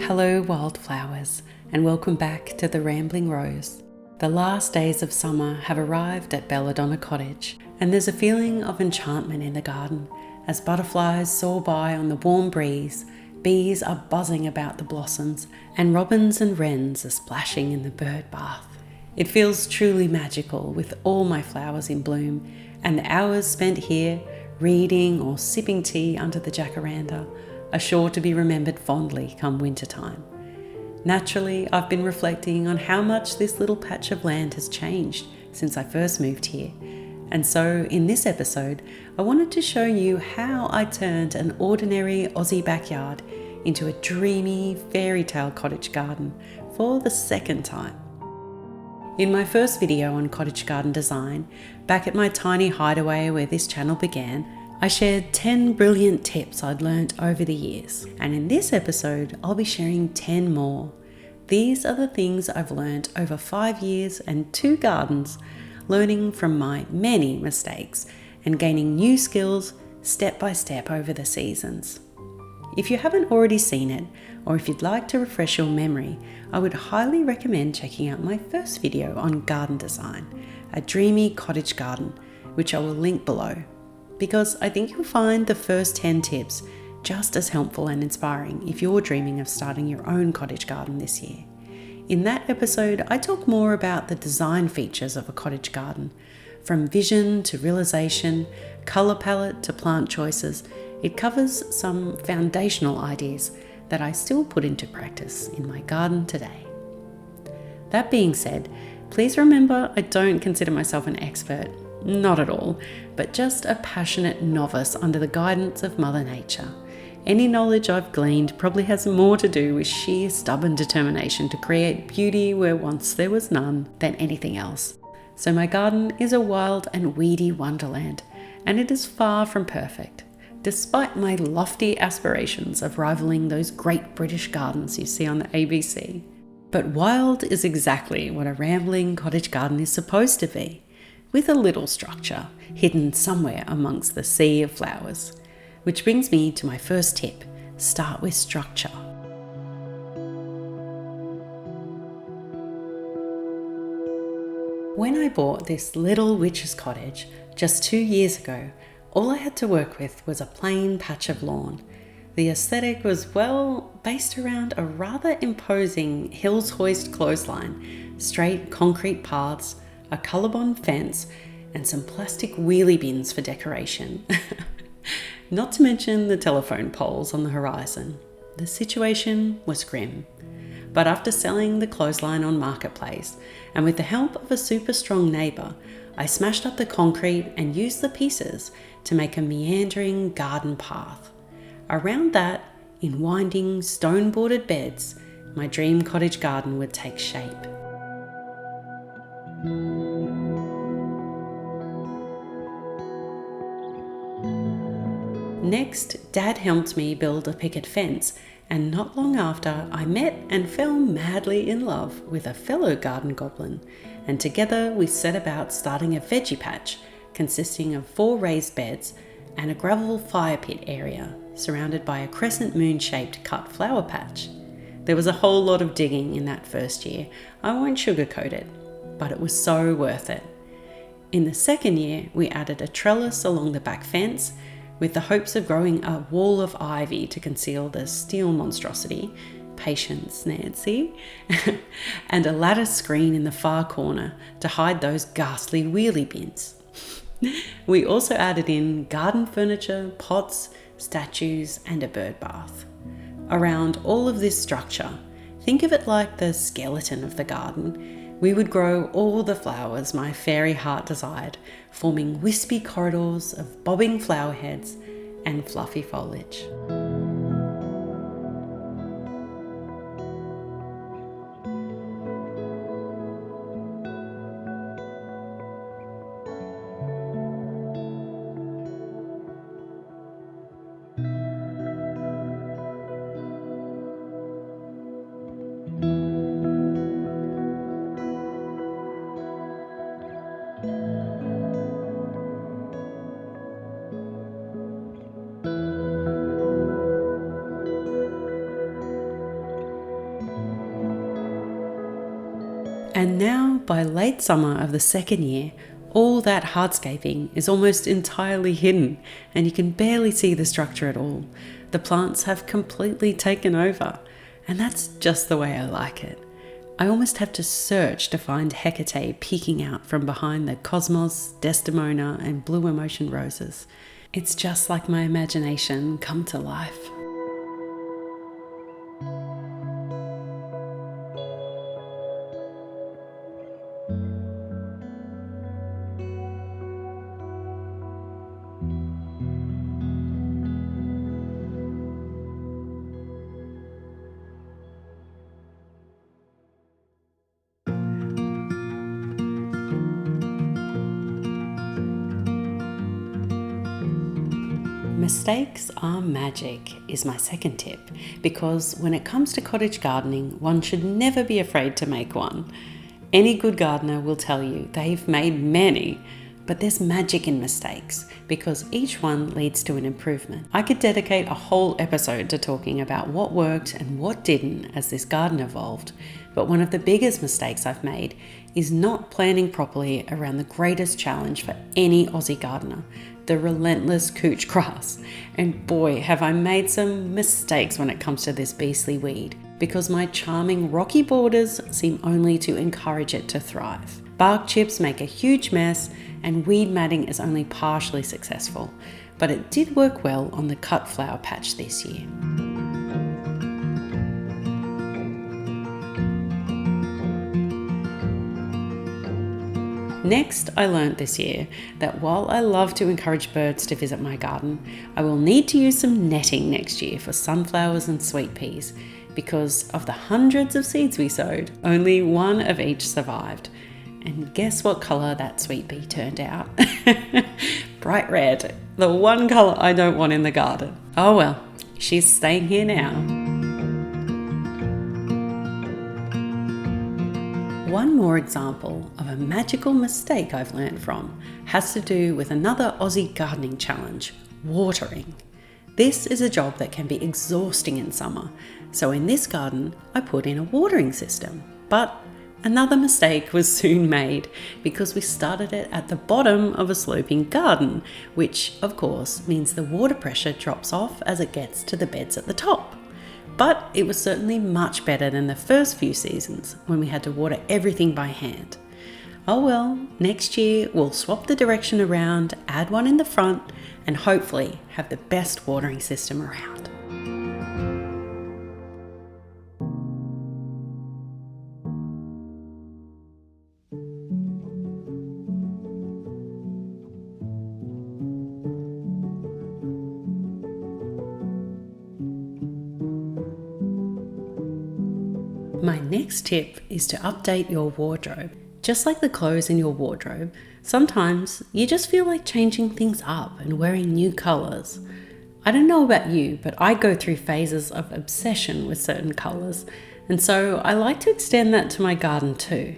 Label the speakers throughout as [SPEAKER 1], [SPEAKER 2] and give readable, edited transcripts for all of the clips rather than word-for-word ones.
[SPEAKER 1] Hello wildflowers, and welcome back to the Rambling Rose. The last days of summer have arrived at Belladonna Cottage, and there's a feeling of enchantment in the garden. As butterflies soar by on the warm breeze, bees are buzzing about the blossoms, and robins and wrens are splashing in the bird bath. It feels truly magical with all my flowers in bloom, and the hours spent here, reading or sipping tea under the jacaranda, are sure to be remembered fondly come wintertime. Naturally, I've been reflecting on how much this little patch of land has changed since I first moved here. And so, in this episode, I wanted to show you how I turned an ordinary Aussie backyard into a dreamy fairytale cottage garden for the second time. In my first video on cottage garden design, back at my tiny hideaway where this channel began, I shared 10 brilliant tips I'd learnt over the years, and in this episode I'll be sharing 10 more. These are the things I've learnt over 5 years and 2 gardens, learning from my many mistakes and gaining new skills step by step over the seasons. If you haven't already seen it, or if you'd like to refresh your memory, I would highly recommend checking out my first video on garden design, a dreamy cottage garden, which I will link below, because I think you'll find the first 10 tips just as helpful and inspiring if you're dreaming of starting your own cottage garden this year. In that episode, I talk more about the design features of a cottage garden, from vision to realization, colour palette to plant choices. It covers some foundational ideas that I still put into practice in my garden today. That being said, please remember I don't consider myself an expert. Not at all, but just a passionate novice under the guidance of Mother Nature. Any knowledge I've gleaned probably has more to do with sheer stubborn determination to create beauty where once there was none than anything else. So my garden is a wild and weedy wonderland, and it is far from perfect, despite my lofty aspirations of rivaling those great British gardens you see on the ABC. But wild is exactly what a rambling cottage garden is supposed to be, with a little structure hidden somewhere amongst the sea of flowers. Which brings me to my first tip: start with structure. When I bought this little witch's cottage just 2 years ago, all I had to work with was a plain patch of lawn. The aesthetic was, well, based around a rather imposing Hills Hoist clothesline, straight concrete paths, a colorbond fence, and some plastic wheelie bins for decoration. Not to mention the telephone poles on the horizon. The situation was grim. But after selling the clothesline on Marketplace, and with the help of a super strong neighbour, I smashed up the concrete and used the pieces to make a meandering garden path. Around that, in winding stone-bordered beds, my dream cottage garden would take shape. Next, Dad helped me build a picket fence, and not long after, I met and fell madly in love with a fellow garden goblin, and together we set about starting a veggie patch consisting of 4 raised beds and a gravel fire pit area surrounded by a crescent moon-shaped cut flower patch. There was a whole lot of digging in that first year, I won't sugarcoat it, but it was so worth it. In the second year, we added a trellis along the back fence, with the hopes of growing a wall of ivy to conceal the steel monstrosity, Patience Nancy, and a lattice screen in the far corner to hide those ghastly wheelie bins. We also added in garden furniture, pots, statues, and a bird bath. Around all of this structure, think of it like the skeleton of the garden. We would grow all the flowers my fairy heart desired, forming wispy corridors of bobbing flower heads and fluffy foliage. And now, by late summer of the second year, all that hardscaping is almost entirely hidden and you can barely see the structure at all. The plants have completely taken over, and that's just the way I like it. I almost have to search to find Hecate peeking out from behind the Cosmos, Desdemona and Blue Emotion roses. It's just like my imagination come to life. Mistakes are magic is my second tip, because when it comes to cottage gardening, one should never be afraid to make one. Any good gardener will tell you they've made many, but there's magic in mistakes because each one leads to an improvement. I could dedicate a whole episode to talking about what worked and what didn't as this garden evolved, but one of the biggest mistakes I've made is not planning properly around the greatest challenge for any Aussie gardener, the relentless couch grass. And boy, have I made some mistakes when it comes to this beastly weed, because my charming rocky borders seem only to encourage it to thrive. Bark chips make a huge mess and weed matting is only partially successful, but it did work well on the cut flower patch this year. Next, I learnt this year that while I love to encourage birds to visit my garden, I will need to use some netting next year for sunflowers and sweet peas, because of the hundreds of seeds we sowed, only one of each survived. And guess what colour that sweet pea turned out? Bright red, the one colour I don't want in the garden. Oh well, she's staying here now. One more example of a magical mistake I've learned from has to do with another Aussie gardening challenge, watering. This is a job that can be exhausting in summer, so in this garden I put in a watering system. But another mistake was soon made because we started it at the bottom of a sloping garden, which of course means the water pressure drops off as it gets to the beds at the top. But it was certainly much better than the first few seasons when we had to water everything by hand. Oh well, next year we'll swap the direction around, add one in the front, and hopefully have the best watering system around. My next tip is to update your wardrobe. Just like the clothes in your wardrobe, sometimes you just feel like changing things up and wearing new colours. I don't know about you, but I go through phases of obsession with certain colours, and so I like to extend that to my garden too.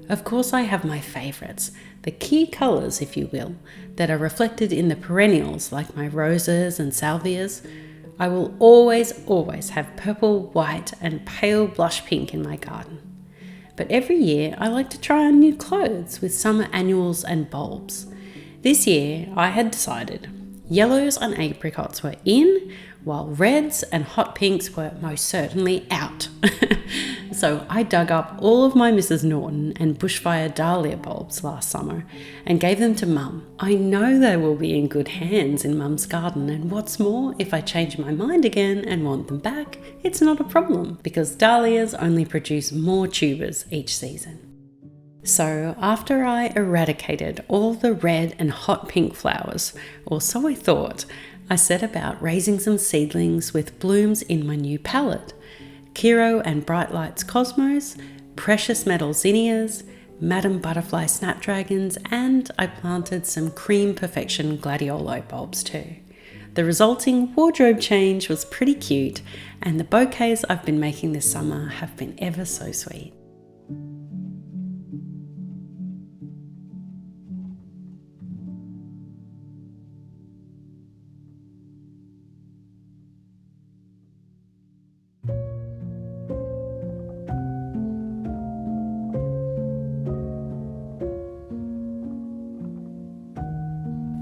[SPEAKER 1] Of course I have my favourites, the key colours if you will, that are reflected in the perennials like my roses and salvias. I will always have purple, white and pale blush pink in my garden. But every year I like to try on new clothes with summer annuals and bulbs. This year I had decided yellows and apricots were in, while reds and hot pinks were most certainly out. So I dug up all of my Mrs. Norton and bushfire dahlia bulbs last summer and gave them to Mum. I know they will be in good hands in Mum's garden, and what's more, if I change my mind again and want them back, it's not a problem because dahlias only produce more tubers each season. So after I eradicated all the red and hot pink flowers, or so I thought, I set about raising some seedlings with blooms in my new palette. Kiro and Bright Lights Cosmos, Precious Metal Zinnias, Madam Butterfly Snapdragons, and I planted some Cream Perfection Gladiolo bulbs too. The resulting wardrobe change was pretty cute, and the bouquets I've been making this summer have been ever so sweet.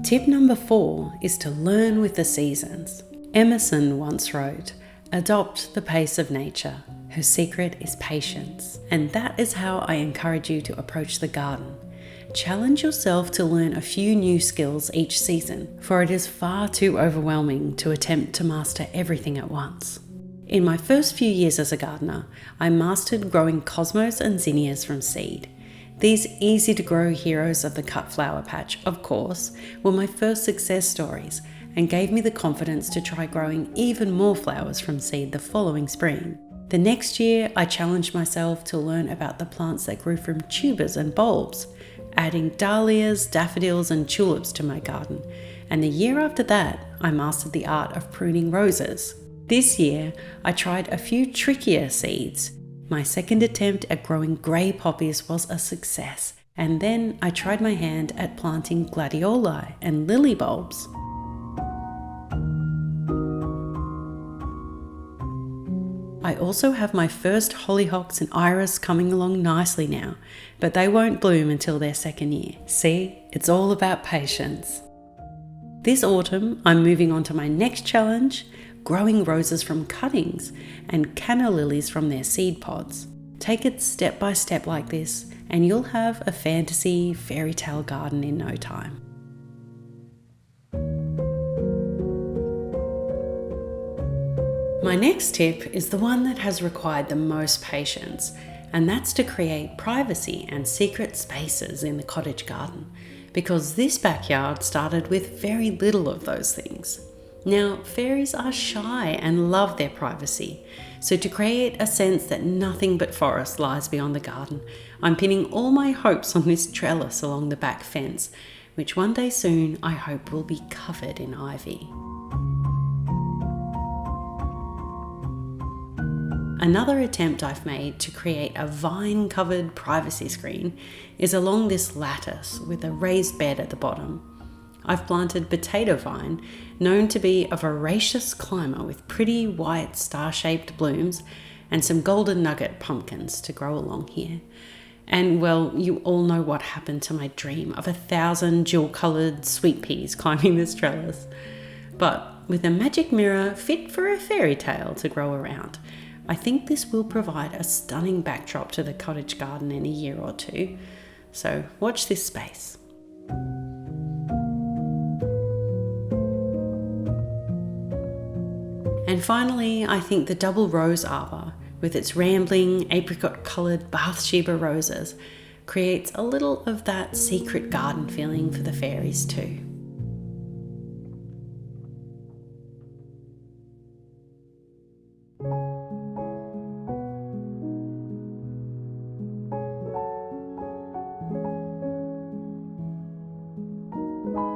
[SPEAKER 1] Tip number 4 is to learn with the seasons. Emerson once wrote, "Adopt the pace of nature. Her secret is patience." And that is how I encourage you to approach the garden. Challenge yourself to learn a few new skills each season, for it is far too overwhelming to attempt to master everything at once. In my first few years as a gardener, I mastered growing cosmos and zinnias from seed. These easy-to-grow heroes of the cut flower patch, of course, were my first success stories and gave me the confidence to try growing even more flowers from seed the following spring. The next year, I challenged myself to learn about the plants that grew from tubers and bulbs, adding dahlias, daffodils and tulips to my garden. And the year after that, I mastered the art of pruning roses. This year, I tried a few trickier seeds. My second attempt at growing grey poppies was a success, and then I tried my hand at planting gladioli and lily bulbs. I also have my first hollyhocks and iris coming along nicely now, but they won't bloom until their second year. See, it's all about patience. This autumn, I'm moving on to my next challenge, growing roses from cuttings and canna lilies from their seed pods. Take it step by step like this, and you'll have a fantasy fairy tale garden in no time. My next tip is the one that has required the most patience, and that's to create privacy and secret spaces in the cottage garden, because this backyard started with very little of those things. Now, fairies are shy and love their privacy, so to create a sense that nothing but forest lies beyond the garden, I'm pinning all my hopes on this trellis along the back fence, which one day soon I hope will be covered in ivy. Another attempt I've made to create a vine-covered privacy screen is along this lattice with a raised bed at the bottom. I've planted potato vine, known to be a voracious climber with pretty white star-shaped blooms, and some golden nugget pumpkins to grow along here. And well, you all know what happened to my dream of 1,000 jewel-coloured sweet peas climbing this trellis. But with a magic mirror fit for a fairy tale to grow around, I think this will provide a stunning backdrop to the cottage garden in a year or two. So watch this space. And finally, I think the double rose arbor, with its rambling apricot-coloured Bathsheba roses, creates a little of that secret garden feeling for the fairies too.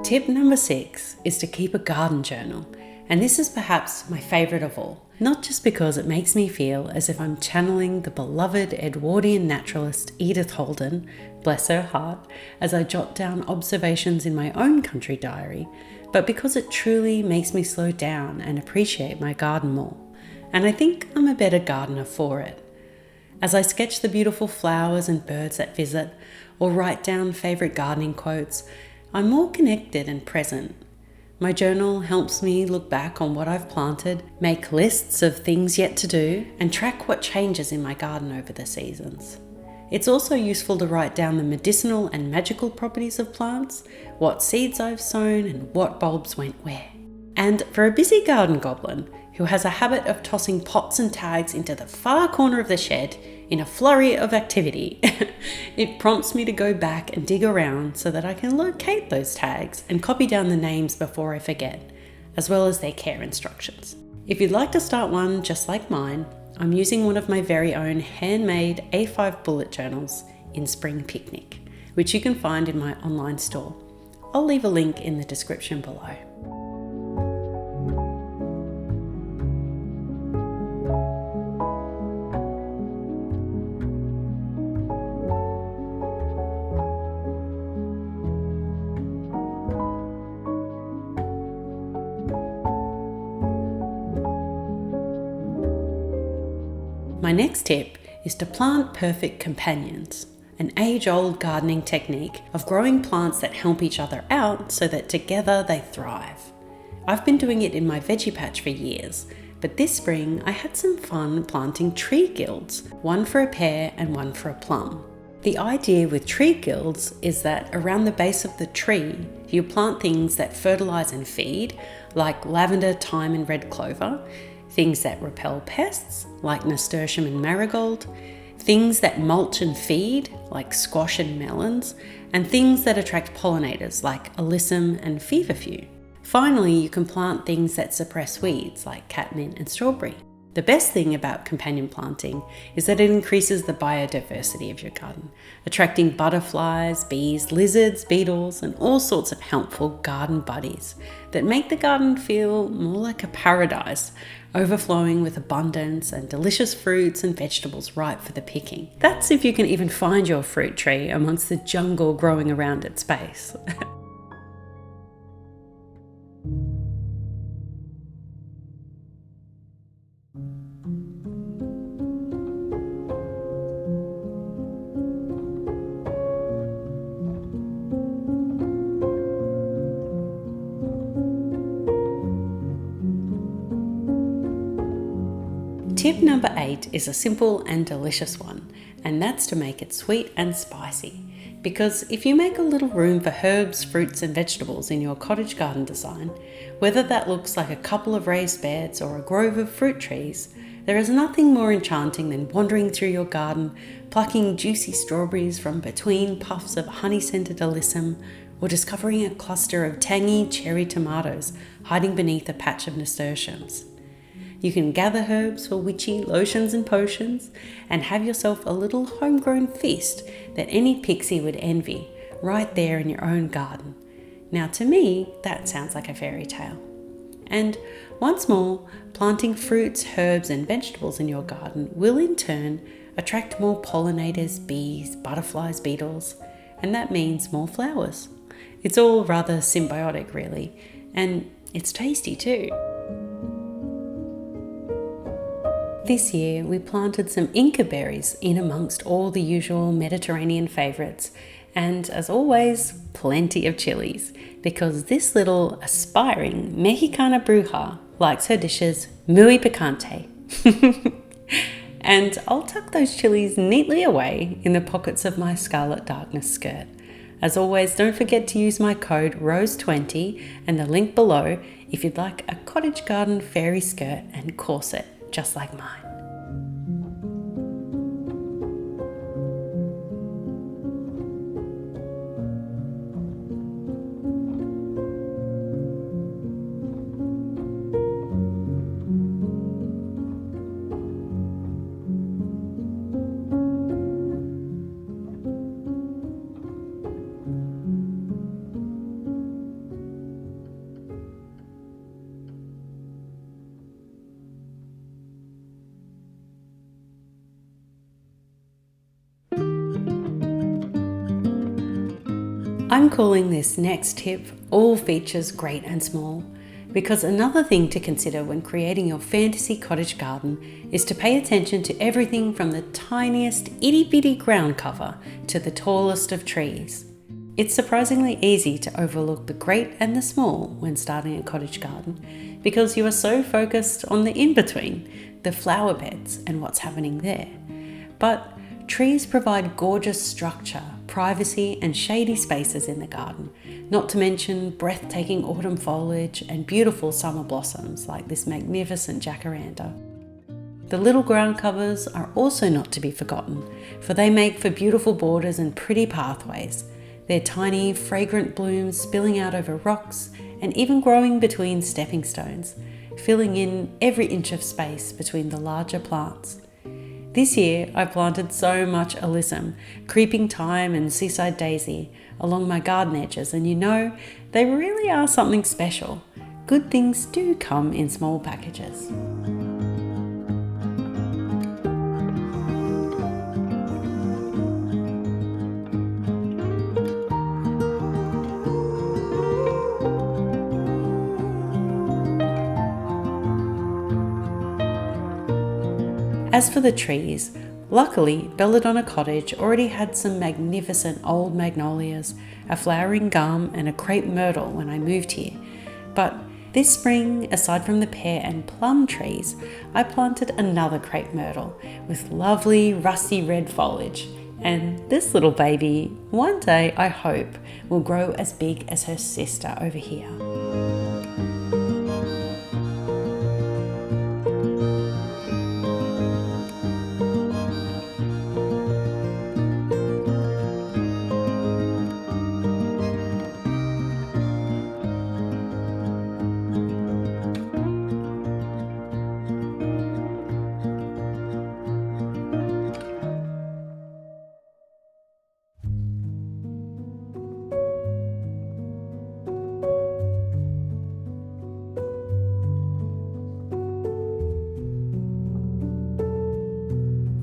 [SPEAKER 1] Tip number 6 is to keep a garden journal, and this is perhaps my favourite of all, not just because it makes me feel as if I'm channeling the beloved Edwardian naturalist Edith Holden, bless her heart, as I jot down observations in my own country diary, but because it truly makes me slow down and appreciate my garden more, and I think I'm a better gardener for it. As I sketch the beautiful flowers and birds that visit, or write down favourite gardening quotes, I'm more connected and present. My journal helps me look back on what I've planted, make lists of things yet to do, and track what changes in my garden over the seasons. It's also useful to write down the medicinal and magical properties of plants, what seeds I've sown, and what bulbs went where. And for a busy garden goblin who has a habit of tossing pots and tags into the far corner of the shed in a flurry of activity, it prompts me to go back and dig around so that I can locate those tags and copy down the names before I forget, as well as their care instructions. If you'd like to start one just like mine, I'm using one of my very own handmade A5 bullet journals in Spring Picnic, which you can find in my online store. I'll leave a link in the description below. My next tip is to plant perfect companions. an age-old gardening technique of growing plants that help each other out so that together they thrive. I've been doing it in my veggie patch for years, but this spring I had some fun planting tree guilds, one for a pear and one for a plum. The idea with tree guilds is that around the base of the tree, you plant things that fertilize and feed, like lavender, thyme, and red clover, things that repel pests, like nasturtium and marigold, things that mulch and feed, like squash and melons, and things that attract pollinators, like alyssum and feverfew. Finally, you can plant things that suppress weeds, like catmint and strawberry. The best thing about companion planting is that it increases the biodiversity of your garden, attracting butterflies, bees, lizards, beetles, and all sorts of helpful garden buddies that make the garden feel more like a paradise, overflowing with abundance and delicious fruits and vegetables ripe for the picking. That's if you can even find your fruit tree amongst the jungle growing around its base. Tip number 8 is a simple and delicious one, and that's to make it sweet and spicy. Because if you make a little room for herbs, fruits and vegetables in your cottage garden design, whether that looks like a couple of raised beds or a grove of fruit trees, there is nothing more enchanting than wandering through your garden, plucking juicy strawberries from between puffs of honey-scented alyssum, or discovering a cluster of tangy cherry tomatoes hiding beneath a patch of nasturtiums. You can gather herbs for witchy lotions and potions and have yourself a little homegrown feast that any pixie would envy right there in your own garden. Now to me, that sounds like a fairy tale. And once more, planting fruits, herbs and vegetables in your garden will in turn attract more pollinators, bees, butterflies, beetles, and that means more flowers. It's all rather symbiotic really, and it's tasty too. This year we planted some Inca berries in amongst all the usual Mediterranean favourites, and as always, plenty of chilies, because this little aspiring Mexicana bruja likes her dishes muy picante. And I'll tuck those chilies neatly away in the pockets of my Scarlet Darkness skirt. As always, don't forget to use my code ROSE20 and the link below if you'd like a cottage garden fairy skirt and corset just like mine. I'm calling this next tip all features great and small, because another thing to consider when creating your fantasy cottage garden is to pay attention to everything from the tiniest itty-bitty ground cover to the tallest of trees. It's surprisingly easy to overlook the great and the small when starting a cottage garden, because you are so focused on the in-between, the flower beds and what's happening there. But trees provide gorgeous structure, privacy and shady spaces in the garden, not to mention breathtaking autumn foliage and beautiful summer blossoms like this magnificent jacaranda. The little ground covers are also not to be forgotten, for they make for beautiful borders and pretty pathways, their tiny fragrant blooms spilling out over rocks and even growing between stepping stones, filling in every inch of space between the larger plants. This year, I planted so much alyssum, creeping thyme and seaside daisy along my garden edges, and you know, they really are something special. Good things do come in small packages. As for the trees, Luckily, Belladonna Cottage already had some magnificent old magnolias, a flowering gum and a crepe myrtle when I moved here. But this spring, aside from the pear and plum trees, I planted another crepe myrtle with lovely rusty red foliage. And this little baby, one day I hope, will grow as big as her sister over here.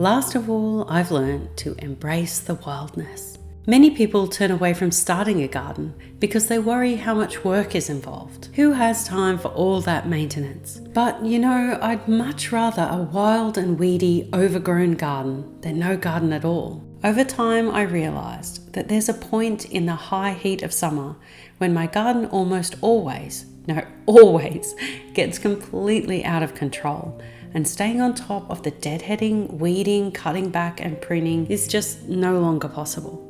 [SPEAKER 1] Last of all, I've learned to embrace the wildness. Many people turn away from starting a garden because they worry how much work is involved. Who has time for all that maintenance? But you know, I'd much rather a wild and weedy, overgrown garden than no garden at all. Over time, I realized that there's a point in the high heat of summer when my garden always gets completely out of control. And staying on top of the deadheading, weeding, cutting back and pruning is just no longer possible.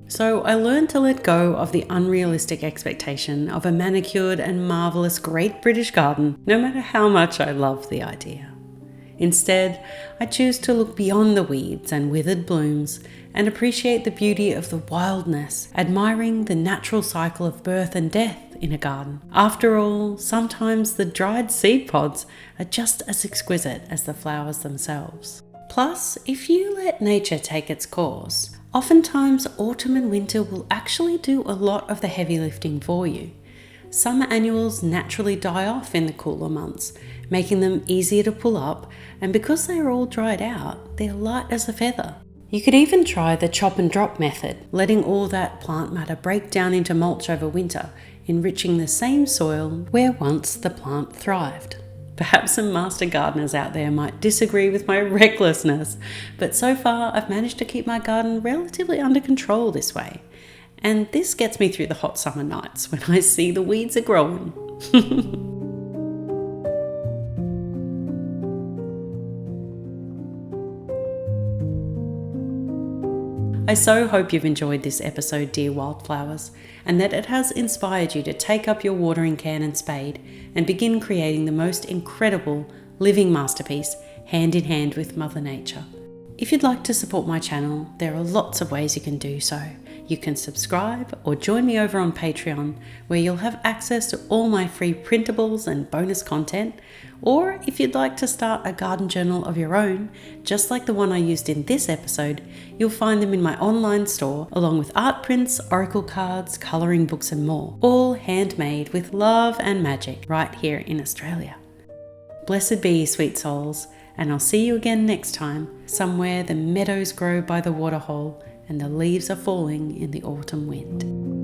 [SPEAKER 1] So I learned to let go of the unrealistic expectation of a manicured and marvellous Great British garden, no matter how much I love the idea. Instead, I choose to look beyond the weeds and withered blooms and appreciate the beauty of the wildness, admiring the natural cycle of birth and death in a garden. After all, sometimes the dried seed pods are just as exquisite as the flowers themselves. Plus, if you let nature take its course, oftentimes autumn and winter will actually do a lot of the heavy lifting for you. Summer annuals naturally die off in the cooler months, making them easier to pull up, and because they are all dried out, they're light as a feather. You could even try the chop and drop method, letting all that plant matter break down into mulch over winter, enriching the same soil where once the plant thrived. Perhaps some master gardeners out there might disagree with my recklessness, but so far I've managed to keep my garden relatively under control this way. And this gets me through the hot summer nights when I see the weeds are growing. I so hope you've enjoyed this episode, dear wildflowers, and that it has inspired you to take up your watering can and spade and begin creating the most incredible living masterpiece hand in hand with Mother Nature. If you'd like to support my channel, there are lots of ways you can do so. You can subscribe or join me over on Patreon, where you'll have access to all my free printables and bonus content. Or if you'd like to start a garden journal of your own, just like the one I used in this episode, you'll find them in my online store, along with art prints, oracle cards, colouring books and more, all handmade with love and magic right here in Australia. Blessed be you, sweet souls, and I'll see you again next time, somewhere the meadows grow by the waterhole and the leaves are falling in the autumn wind.